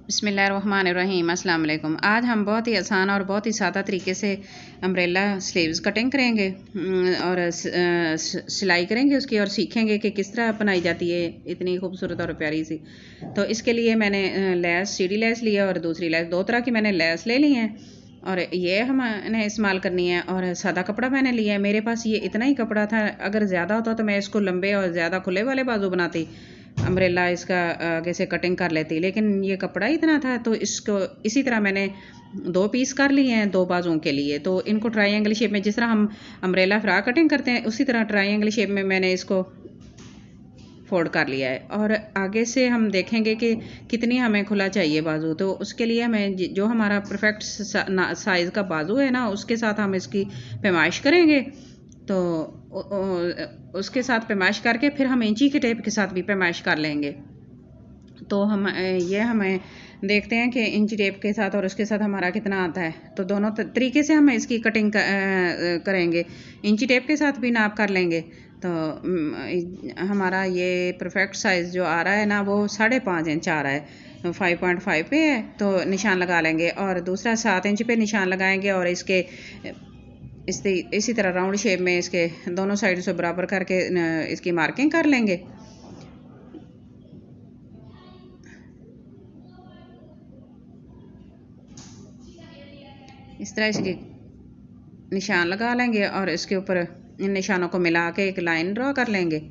बिस्मिल्लाहिर्रहमानिर्रहीम। अस्सलाम वालेकुम। आज हम बहुत ही आसान और बहुत ही सादा तरीके से अम्ब्रेला स्लीव्स कटिंग करेंगे और सिलाई करेंगे उसकी और सीखेंगे कि किस तरह बनाई जाती है इतनी खूबसूरत और प्यारी सी। तो इसके लिए मैंने लेस सीढ़ी लेस लिया और दूसरी लेस, दो तरह की मैंने लेस ले ली हैं और ये हमने इस्तेमाल करनी है। और सादा कपड़ा मैंने लिया है, मेरे पास ये इतना ही कपड़ा था। अगर ज़्यादा होता तो मैं इसको लंबे और ज़्यादा खुले वाले बाजू बनाती, अम्ब्रेला इसका आगे से कटिंग कर लेती, लेकिन ये कपड़ा ही इतना था तो इसको इसी तरह मैंने दो पीस कर लिए हैं दो बाजुओं के लिए। तो इनको ट्रायंगल शेप में, जिस तरह हम अम्ब्रेला फ्रॉक कटिंग करते हैं उसी तरह ट्रायंगल शेप में मैंने इसको फोल्ड कर लिया है। और आगे से हम देखेंगे कि कितनी हमें खुला चाहिए बाजू, तो उसके लिए हमें जो हमारा परफेक्ट साइज़ का बाजू है ना, उसके साथ हम इसकी पैमाइश करेंगे। तो उसके साथ पैमाइश करके फिर हम इंची के टेप के साथ भी पैमाइश कर लेंगे। तो हम ये हमें देखते हैं कि इंची टेप के साथ और उसके साथ हमारा कितना आता है। तो दोनों तरीके से हम इसकी कटिंग करेंगे। इंची टेप के साथ भी नाप कर लेंगे। तो हमारा ये परफेक्ट साइज़ जो आ रहा है ना, वो 5.5 इंच आ रहा है, 5.5 पे है तो निशान लगा लेंगे। और दूसरा 7 इंच पे निशान लगाएंगे और इसके इसी तरह राउंड शेप में इसके दोनों साइड से बराबर करके इसकी मार्किंग कर लेंगे। इस तरह इसकी निशान लगा लेंगे और इसके ऊपर इन निशानों को मिला के एक लाइन ड्रॉ कर लेंगे।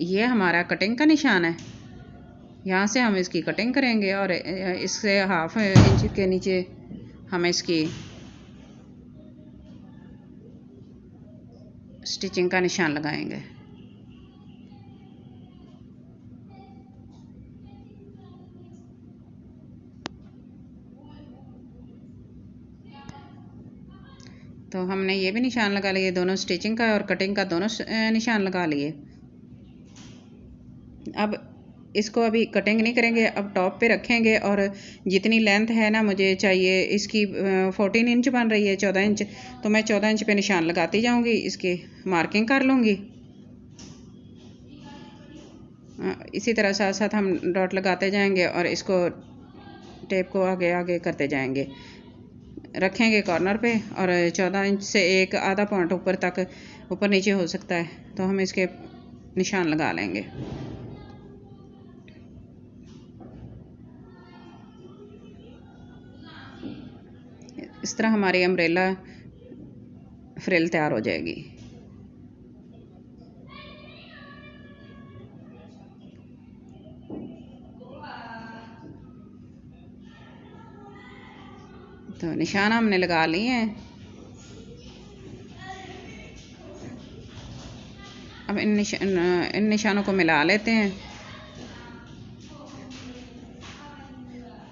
ये हमारा कटिंग का निशान है, यहाँ से हम इसकी कटिंग करेंगे और इससे 1/2 इंच के नीचे हम इसकी स्टिचिंग का निशान लगाएंगे। तो हमने ये भी निशान लगा लिए, दोनों स्टिचिंग का और कटिंग का दोनों निशान लगा लिए। अब इसको अभी कटिंग नहीं करेंगे, अब टॉप पे रखेंगे और जितनी लेंथ है ना मुझे चाहिए, इसकी 14 इंच बन रही है, 14 इंच, तो मैं 14 इंच पे निशान लगाती जाऊंगी, इसकी मार्किंग कर लूँगी। इसी तरह साथ साथ हम डॉट लगाते जाएंगे और इसको टेप को आगे आगे करते जाएंगे, रखेंगे कॉर्नर पे और 14 इंच से एक आधा पॉइंट ऊपर तक ऊपर नीचे हो सकता है, तो हम इसके निशान लगा लेंगे। इस तरह हमारी अम्ब्रेला फ्रिल तैयार हो जाएगी। तो निशान हमने लगा लिए हैं। अब इन निशानों को मिला लेते हैं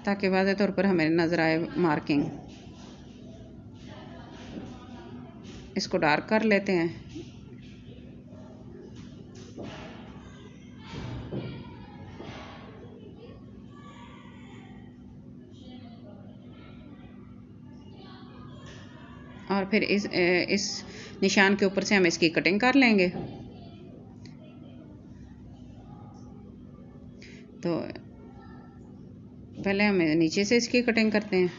ताकि वाज़ेह तौर पर हमें नज़र आए मार्किंग। इसको डार्क कर लेते हैं। और फिर इस निशान के ऊपर से हम इसकी कटिंग कर लेंगे। तो पहले हम नीचे से इसकी कटिंग करते हैं।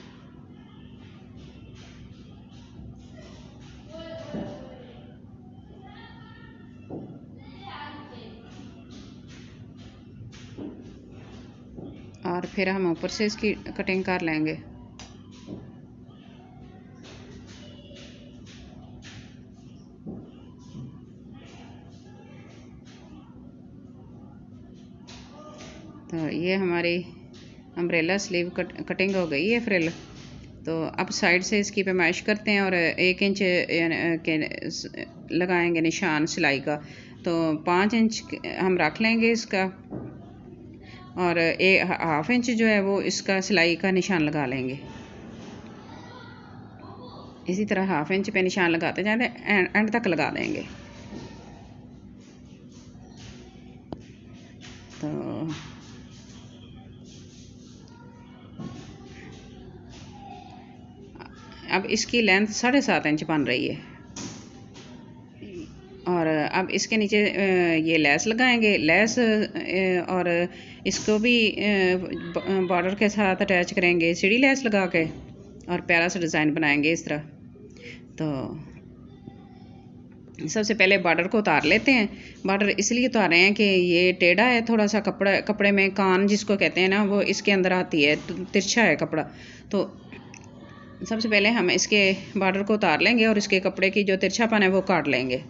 और फिर हम ऊपर से इसकी कटिंग कर लेंगे। तो ये हमारी अम्ब्रेला स्लीव कटिंग हो गई है फ्रिल। तो अब साइड से इसकी पैमाइश करते हैं और 1 इंच के लगाएंगे निशान सिलाई का। तो 5 इंच हम रख लेंगे इसका और 1/2 इंच जो है वो इसका सिलाई का निशान लगा लेंगे। इसी तरह 1/2 इंच पे निशान लगाते जाते एंड तक लगा देंगे। तो अब इसकी लेंथ 7.5 इंच बन रही है और अब अब इसके नीचे ये लेस लगाएंगे, लेस और इसको भी बॉर्डर के साथ अटैच करेंगे सीढ़ी लेस लगा के और प्यारा सा डिज़ाइन बनाएंगे इस तरह। तो सबसे पहले बॉर्डर को उतार लेते हैं। बॉर्डर इसलिए उतार रहे हैं कि ये टेढ़ा है थोड़ा सा, कपड़े में कान जिसको कहते हैं ना वो इसके अंदर आती है, तिरछा है कपड़ा। तो सबसे पहले हम इसके बॉर्डर को उतार लेंगे और इसके कपड़े की जो तिरछापन है वो काट लेंगे।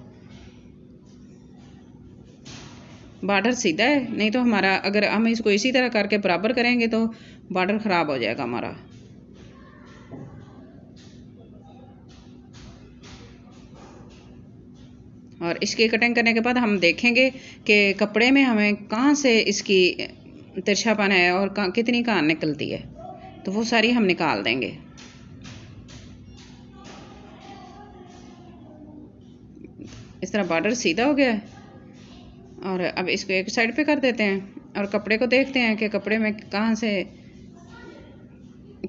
बॉर्डर सीधा है, नहीं तो हमारा अगर हम इसको इसी तरह करके बराबर करेंगे तो बॉर्डर ख़राब हो जाएगा हमारा। और इसकी कटिंग करने के बाद हम देखेंगे कि कपड़े में हमें कहाँ से इसकी तिरछापन है और कितनी कान निकलती है, तो वो सारी हम निकाल देंगे। इस तरह बॉर्डर सीधा हो गया है और अब इसको एक साइड पे कर देते हैं और कपड़े को देखते हैं कि कपड़े में कहाँ से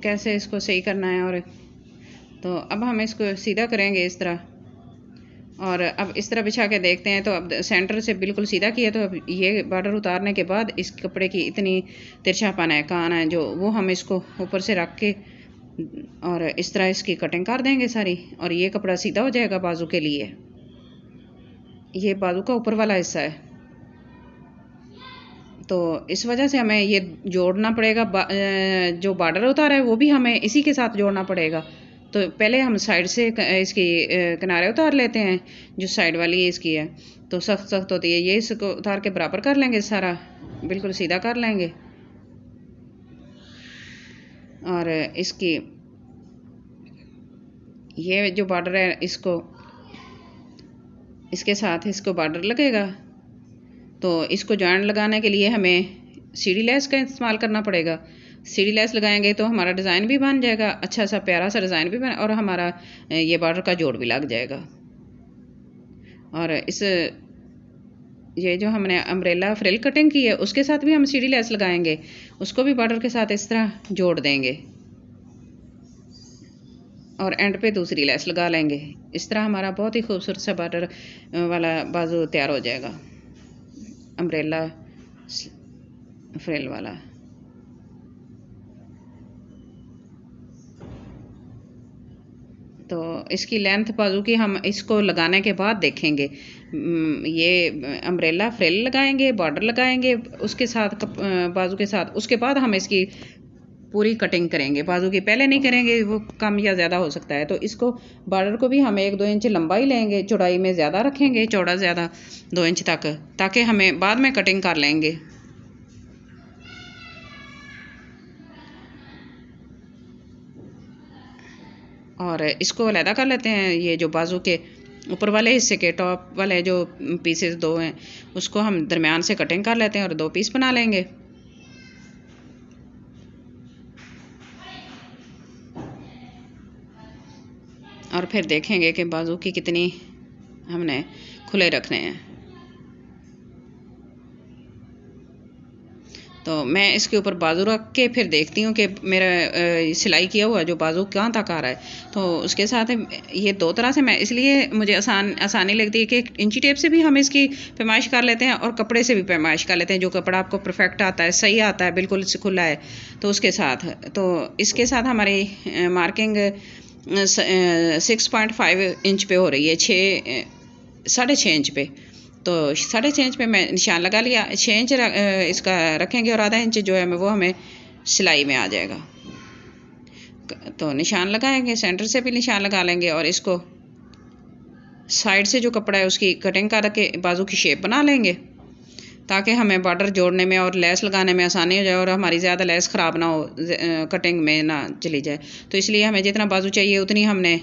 कैसे इसको सही करना है। और तो अब हम इसको सीधा करेंगे इस तरह, और अब इस तरह बिछा के देखते हैं। तो अब सेंटर से बिल्कुल सीधा किया, तो अब ये बॉर्डर उतारने के बाद इस कपड़े की इतनी तिरछापन है, कान है जो, वो हम इसको ऊपर से रख के और इस तरह इसकी कटिंग कर देंगे सारी, और ये कपड़ा सीधा हो जाएगा बाजू के लिए। ये बाजू का ऊपर वाला हिस्सा है, तो इस वजह से हमें ये जोड़ना पड़ेगा। जो बॉर्डर उतारा है वो भी हमें इसी के साथ जोड़ना पड़ेगा। तो पहले हम साइड से इसकी किनारे उतार लेते हैं, जो साइड वाली इसकी है तो सख्त सख्त होती है, ये इसको उतार के बराबर कर लेंगे, सारा बिल्कुल सीधा कर लेंगे। और इसकी ये जो बॉर्डर है इसको, इसके साथ इसको बॉर्डर लगेगा, तो इसको जॉइंट लगाने के लिए हमें सीढ़ी लेस का इस्तेमाल करना पड़ेगा। सीढ़ी लेस लगाएंगे तो हमारा डिज़ाइन भी बन जाएगा, अच्छा सा प्यारा सा डिज़ाइन भी बन, और हमारा ये बॉर्डर का जोड़ भी लग जाएगा। और इस ये जो हमने अम्ब्रेला फ्रिल कटिंग की है उसके साथ भी हम सीढ़ी लेस लगाएंगे, उसको भी बॉर्डर के साथ इस तरह जोड़ देंगे और एंड पे दूसरी लेस लगा लेंगे। इस तरह हमारा बहुत ही खूबसूरत सा बॉर्डर वाला बाजू तैयार हो जाएगा, अम्ब्रेला फ्रिल वाला। तो इसकी लेंथ बाजू की हम इसको लगाने के बाद देखेंगे। ये अम्ब्रेला फ्रिल लगाएंगे, बॉर्डर लगाएंगे उसके साथ बाजू के साथ, उसके बाद हम इसकी पूरी कटिंग करेंगे। बाजू की पहले नहीं करेंगे, वो कम या ज़्यादा हो सकता है। तो इसको बॉर्डर को भी हम 1-2 इंच लंबा ही लेंगे, चौड़ाई में ज़्यादा रखेंगे, चौड़ा ज़्यादा 2 इंच तक, ताकि हमें बाद में कटिंग कर लेंगे। और इसको अलहदा कर लेते हैं। ये जो बाजू के ऊपर वाले हिस्से के टॉप वाले जो पीसेस 2 हैं उसको हम दरमियान से कटिंग कर लेते हैं और 2 पीस बना लेंगे। और फिर देखेंगे कि बाजू की कितनी हमने खुले रखने हैं। तो मैं इसके ऊपर बाजू रख के फिर देखती हूँ कि मेरा सिलाई किया हुआ जो बाजू कहाँ तक आ रहा है। तो उसके साथ ये 2 तरह से मैं, इसलिए मुझे आसानी लगती है कि इंची टेप से भी हम इसकी पैमाइश कर लेते हैं और कपड़े से भी पैमाइश कर लेते हैं। जो कपड़ा आपको परफेक्ट आता है, सही आता है, बिल्कुल खुला है, तो उसके साथ, तो इसके साथ हमारी मार्किंग 6.5 इंच पे हो रही है, 6.5 इंच पे। तो 6.5 इंच पे मैं निशान लगा लिया। 6 इंच इसका रखेंगे और आधा इंच जो है वो हमें सिलाई में आ जाएगा। तो निशान लगाएंगे, सेंटर से भी निशान लगा लेंगे और इसको साइड से जो कपड़ा है उसकी कटिंग करके बाजू की शेप बना लेंगे, ताकि हमें बॉर्डर जोड़ने में और लेस लगाने में आसानी हो जाए और हमारी ज़्यादा लेस ख़राब ना हो, कटिंग में ना चली जाए। तो इसलिए हमें जितना बाजू चाहिए उतनी हमने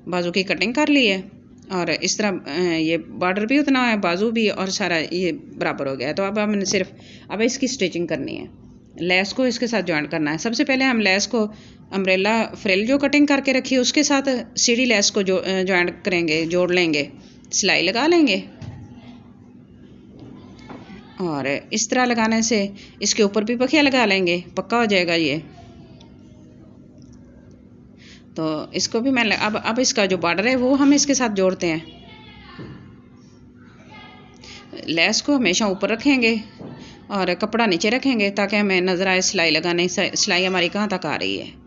बाजू की कटिंग कर ली है। और इस तरह ये बॉर्डर भी उतना है, बाजू भी, और सारा ये बराबर हो गया है। तो अब हमने सिर्फ अब इसकी स्टिचिंग करनी है, लेस को इसके साथ जॉइंट करना है। सबसे पहले हम लेस को अम्ब्रेला फ्रिल जो कटिंग करके रखी है उसके साथ सीढ़ी लेस को जॉइंट करेंगे, जोड़ लेंगे, सिलाई लगा लेंगे। और इस तरह लगाने से इसके ऊपर भी पखिया लगा लेंगे, पक्का हो जाएगा ये। तो इसको भी मैं अब इसका जो बॉर्डर है वो हम इसके साथ जोड़ते हैं। लेस को हमेशा ऊपर रखेंगे और कपड़ा नीचे रखेंगे ताकि हमें नज़र आए सिलाई लगाने, सिलाई हमारी कहाँ तक आ रही है।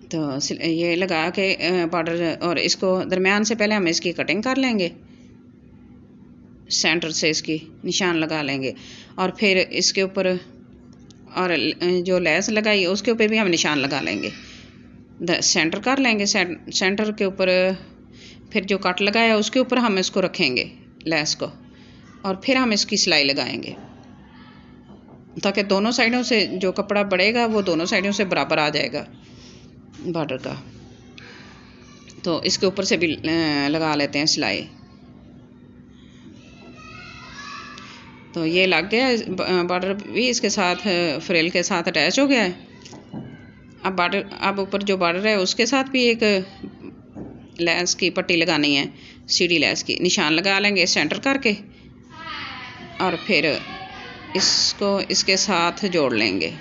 तो ये लगा के बॉर्डर, और इसको दरमियान से पहले हम इसकी कटिंग कर लेंगे, सेंटर से इसकी निशान लगा लेंगे और फिर इसके ऊपर और जो लेस लगाई है उसके ऊपर भी हम निशान लगा लेंगे, सेंटर कर लेंगे। सेंटर के ऊपर फिर जो कट लगाया उसके ऊपर हम इसको रखेंगे लेस को, और फिर हम इसकी सिलाई लगाएंगे ताकि दोनों साइडों से जो कपड़ा बढ़ेगा वो दोनों साइडों से बराबर आ जाएगा बॉर्डर का। तो इसके ऊपर से भी लगा लेते हैं सिलाई। तो ये लग गया, बॉर्डर भी इसके साथ फ्रिल के साथ अटैच हो गया है। अब ऊपर जो बॉर्डर है उसके साथ भी एक लेस की पट्टी लगानी है, सीढ़ी लेस की, निशान लगा लेंगे सेंटर करके और फिर इसको इसके साथ जोड़ लेंगे।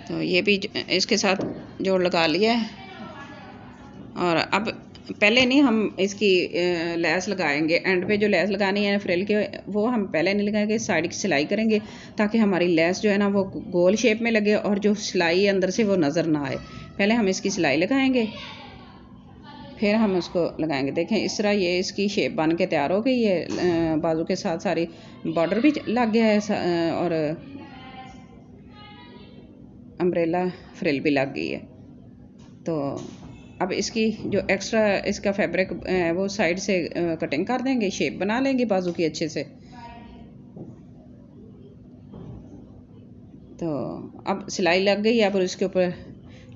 तो ये भी इसके साथ जोड़ लगा लिया है। और अब पहले नहीं हम इसकी लेस लगाएंगे, एंड पे जो लेस लगानी है फ्रिल के वो हम पहले नहीं लगाएंगे, साइड की सिलाई करेंगे ताकि हमारी लेस जो है ना वो गोल शेप में लगे और जो सिलाई अंदर से वो नज़र ना आए। पहले हम इसकी सिलाई लगाएंगे फिर हम उसको लगाएंगे। देखें इस तरह ये इसकी शेप बन के तैयार हो गई है, बाजू के साथ सारी बॉर्डर भी लग गया है और अम्ब्रेला फ्रिल भी लग गई है। तो अब इसकी जो एक्स्ट्रा इसका फैब्रिक वो साइड से कटिंग कर देंगे, शेप बना लेंगे बाजू की अच्छे से। तो अब सिलाई लग गई है, अब इसके ऊपर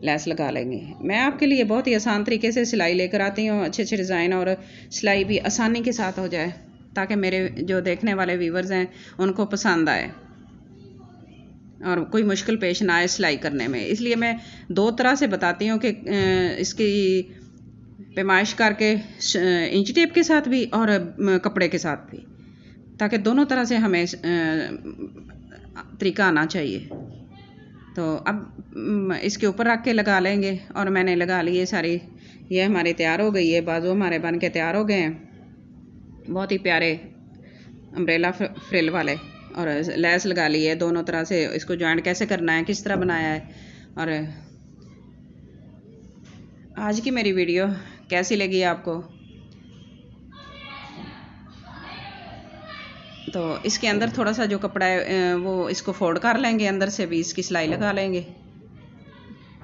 लेस लगा लेंगे। मैं आपके लिए बहुत ही आसान तरीके से सिलाई लेकर आती हूँ, अच्छे अच्छे डिज़ाइन और सिलाई भी आसानी के साथ हो जाए ताकि मेरे जो देखने वाले व्यूवर्स हैं उनको पसंद आए और कोई मुश्किल पेश ना आए सिलाई करने में। इसलिए मैं दो तरह से बताती हूँ कि इसकी पैमाइश करके इंच टेप के साथ भी और कपड़े के साथ भी, ताकि दोनों तरह से हमें तरीका आना चाहिए। तो अब इसके ऊपर रख के लगा लेंगे और मैंने लगा ली है सारी। ये हमारी तैयार हो गई है, बाजू हमारे बन के तैयार हो गए हैं, बहुत ही प्यारे अम्ब्रेला फ्रिल वाले। और लेस लगा ली है दोनों तरह से। इसको जॉइंट कैसे करना है, किस तरह बनाया है। और आज की मेरी वीडियो कैसी लगी आपको, तो इसके अंदर थोड़ा सा जो कपड़ा है वो इसको फोल्ड कर लेंगे, अंदर से भी इसकी सिलाई लगा लेंगे।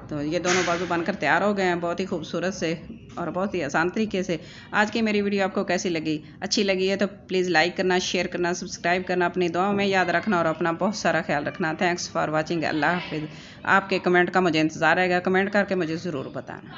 तो ये दोनों बाजू बनकर तैयार हो गए हैं बहुत ही खूबसूरत से और बहुत ही आसान तरीके से। आज की मेरी वीडियो आपको कैसी लगी, अच्छी लगी है तो प्लीज़ लाइक करना, शेयर करना, सब्सक्राइब करना, अपनी दुआओं में याद रखना और अपना बहुत सारा ख्याल रखना। Thanks for watching. अल्लाह हाफिज़। आपके कमेंट का मुझे इंतज़ार रहेगा, कमेंट करके मुझे ज़रूर बताना।